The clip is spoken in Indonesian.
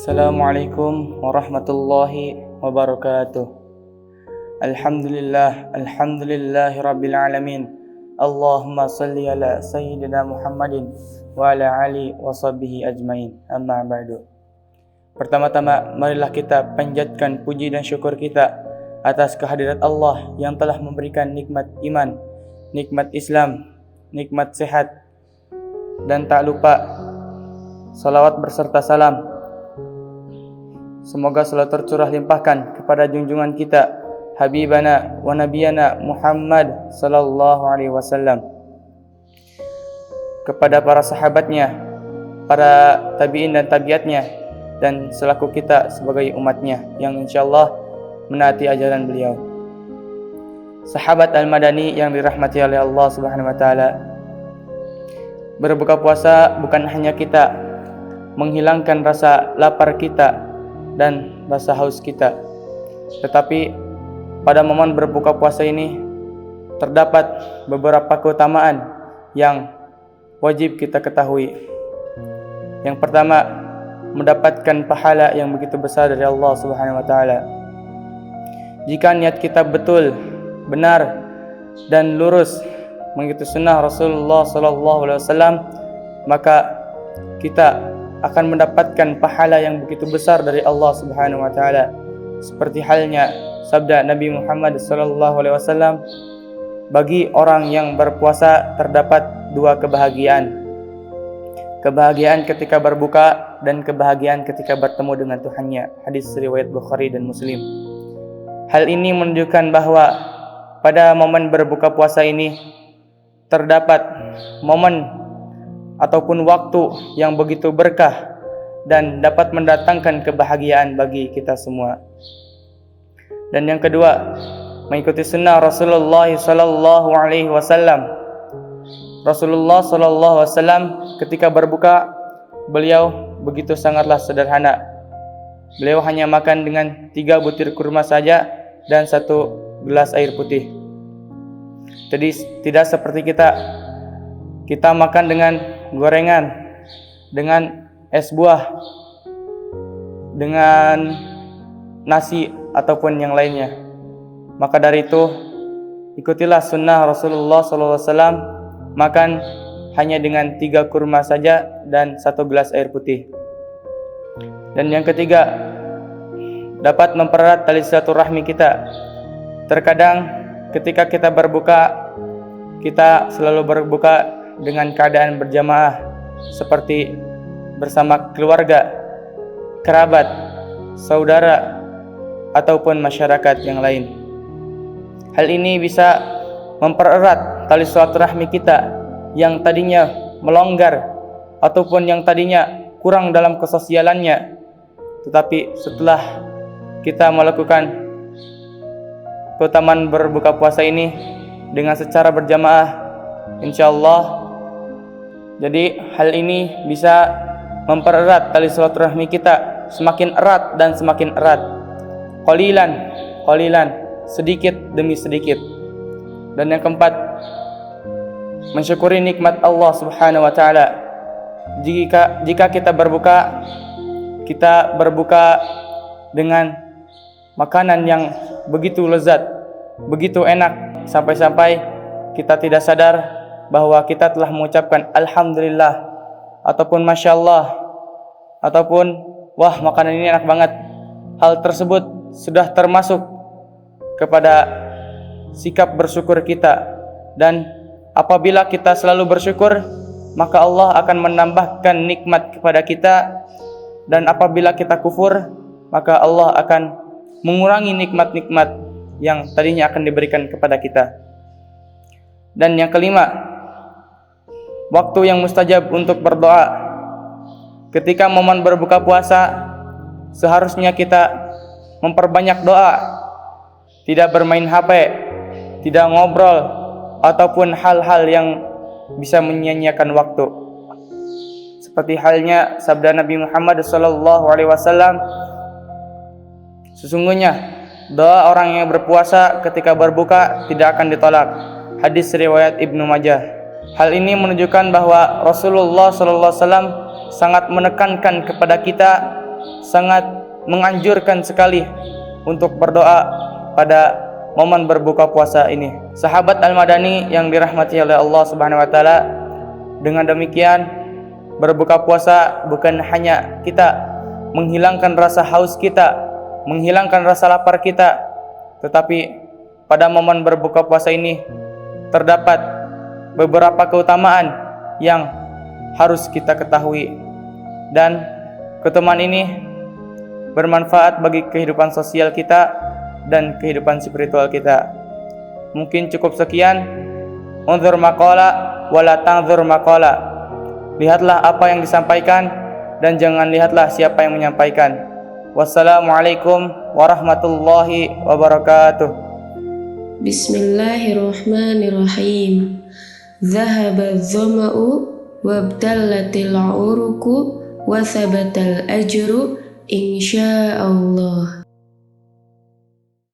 Assalamualaikum warahmatullahi wabarakatuh. Alhamdulillahi rabbil alamin. Allahumma salli ala sayyidina Muhammadin wa ala ali wa sahbihi ajmain. Amma ba'du. Pertama-tama marilah kita panjatkan puji dan syukur kita atas kehadirat Allah yang telah memberikan nikmat iman, nikmat Islam, nikmat sehat, dan tak lupa salawat berserta salam semoga selalu tercurah limpahkan kepada junjungan kita Habibana wa Nabiyana Muhammad sallallahu alaihi wasallam, kepada para sahabatnya, para tabi'in dan tabiatnya, dan selaku kita sebagai umatnya yang insyaallah menaati ajaran beliau. Sahabat Al-Madani yang dirahmati oleh Allah Subhanahu wa taala, berbuka puasa bukan hanya kita menghilangkan rasa lapar kita dan rasa haus kita, tetapi pada momen berbuka puasa ini terdapat beberapa keutamaan yang wajib kita ketahui. Yang pertama, mendapatkan pahala yang begitu besar dari Allah Subhanahu wa taala. Jika niat kita betul, benar dan lurus mengikuti sunnah Rasulullah sallallahu alaihi wasallam, maka kita akan mendapatkan pahala yang begitu besar dari Allah Subhanahu wa taala. Seperti halnya sabda Nabi Muhammad sallallahu alaihi wasallam, bagi orang yang berpuasa terdapat dua kebahagiaan. Kebahagiaan ketika berbuka dan kebahagiaan ketika bertemu dengan Tuhannya. Hadis riwayat Bukhari dan Muslim. Hal ini menunjukkan bahwa pada momen berbuka puasa ini terdapat momen ataupun waktu yang begitu berkah dan dapat mendatangkan kebahagiaan bagi kita semua. Dan yang kedua, mengikuti sunnah Rasulullah sallallahu alaihi wasallam. Rasulullah sallallahu alaihi wasallam ketika berbuka, beliau begitu sangatlah sederhana. Beliau hanya makan dengan 3 butir kurma saja dan 1 gelas air putih. Jadi tidak seperti kita makan dengan gorengan, dengan es buah, dengan nasi ataupun yang lainnya. Maka dari itu ikutilah sunnah Rasulullah SAW, makan hanya dengan 3 kurma saja dan 1 gelas air putih. Dan yang ketiga, dapat mempererat tali silaturahmi kita. Terkadang ketika kita berbuka, kita selalu berbuka dengan keadaan berjamaah, seperti bersama keluarga, kerabat, saudara, ataupun masyarakat yang lain. Hal ini bisa mempererat tali silaturahmi kita yang tadinya melonggar ataupun yang tadinya kurang dalam kesosialannya, tetapi setelah kita melakukan keutamaan berbuka puasa ini dengan secara berjamaah, insyaallah, jadi hal ini bisa mempererat tali silaturahmi kita semakin erat dan semakin erat. Qalilan, sedikit demi sedikit. Dan yang keempat, mensyukuri nikmat Allah Subhanahu wa taala. Jika kita berbuka dengan makanan yang begitu lezat, begitu enak, sampai-sampai kita tidak sadar bahwa kita telah mengucapkan alhamdulillah ataupun masyaallah ataupun wah, makanan ini enak banget. Hal tersebut sudah termasuk kepada sikap bersyukur kita, dan apabila kita selalu bersyukur, maka Allah akan menambahkan nikmat kepada kita, dan apabila kita kufur, maka Allah akan mengurangi nikmat-nikmat yang tadinya akan diberikan kepada kita. Dan yang kelima, waktu yang mustajab untuk berdoa. Ketika momen berbuka puasa, seharusnya kita memperbanyak doa, tidak bermain HP, tidak ngobrol, ataupun hal-hal yang bisa menyia-nyiakan waktu. Seperti halnya sabda Nabi Muhammad SAW, sesungguhnya doa orang yang berpuasa ketika berbuka tidak akan ditolak. Hadis riwayat Ibnu Majah. Hal ini menunjukkan bahwa Rasulullah SAW sangat menekankan kepada kita sangat menganjurkan sekali untuk berdoa pada momen berbuka puasa ini. Sahabat Al-Madani yang dirahmati oleh Allah Subhanahu wa taala, dengan demikian berbuka puasa bukan hanya kita menghilangkan rasa haus kita, menghilangkan rasa lapar kita, tetapi pada momen berbuka puasa ini terdapat beberapa keutamaan yang harus kita ketahui, dan keutamaan ini bermanfaat bagi kehidupan sosial kita dan kehidupan spiritual kita. Mungkin cukup sekian. Unzur maqala wala tanzur maqala. Lihatlah apa yang disampaikan dan jangan lihatlah siapa yang menyampaikan. Wassalamualaikum warahmatullahi wabarakatuh. Bismillahirrahmanirrahim. Dhahaba dhama'u wabtallatil uruku wa thabatal ajru insyaallah.